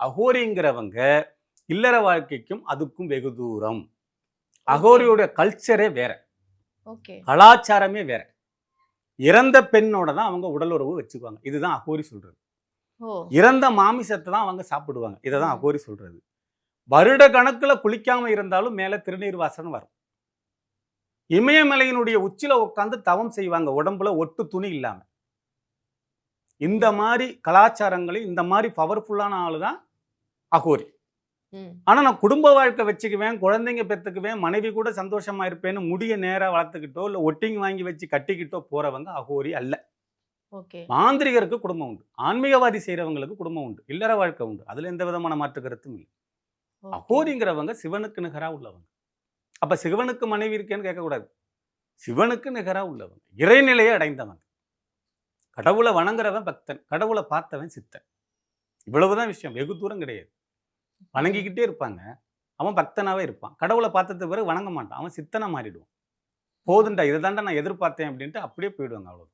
அகோரிங்கிறவங்க இல்லற வாழ்க்கைக்கும் அதுக்கும் வெகு தூரம். அகோரியோட கல்ச்சரே வேற, கலாச்சாரமே வேற. இறந்த பெண்ணோட தான் அவங்க உடல் உறவு வச்சுக்குவாங்க. இதுதான் அகோரி சொல்றது. இறந்த மாமிசத்தை தான் அவங்க சாப்பிடுவாங்க. இதை தான் அகோரி சொல்றது. வருட கணக்குல குளிக்காம இருந்தாலும் மேல திருநீர் வாசனை வரும். இமயமலையினுடைய உச்சில உட்கார்ந்து தவம் செய்வாங்க, உடம்புல ஒட்டு துணி இல்லாம. இந்த மாதிரி கலாச்சாரங்களை, இந்த மாதிரி பவர்ஃபுல்லான ஆளு தான் அகோரி. ஆனா நான் குடும்ப வாழ்க்கை வச்சுக்குவேன், குழந்தைங்க பெற்றுக்குவேன், மனைவி கூட சந்தோஷமா இருப்பேன்னு முடிய நேரா வளர்த்துக்கிட்டோ இல்ல ஒட்டிங் வாங்கி வச்சு கட்டிக்கிட்டோ போறவங்க அகோரி அல்ல. மாந்திரிகருக்கு குடும்பம் உண்டு, ஆன்மீகவாதி செய்யறவங்களுக்கு குடும்பம் உண்டு, இல்லற வாழ்க்கை உண்டு. அதுல எந்த விதமான மாற்று கருத்தும் இல்லை. அகோரிங்கிறவங்க சிவனுக்கு நிகரா உள்ளவங்க. அப்ப சிவனுக்கு மனைவி இருக்கேன்னு கேட்கக்கூடாது. சிவனுக்கு நிகரா உள்ளவங்க, இறைநிலையை அடைந்தவங்க. கடவுளை வணங்குறவன் பக்தன், கடவுளை பார்த்தவன் சித்தன். இவ்வளவுதான் விஷயம், வெகு தூரம் கிடையாது. வணங்கிக்கிட்டே இருப்பாங்க, அவன் பக்தனாவே இருப்பான். கடவுளை பார்த்ததுக்கு பிறகு வணங்க மாட்டான், அவன் சித்தனா மாறிடுவான். போதுண்டா, இதை தாண்டா நான் எதிர்பார்த்தேன் அப்படின்ட்டு அப்படியே போயிடுவாங்க. அவ்வளவு.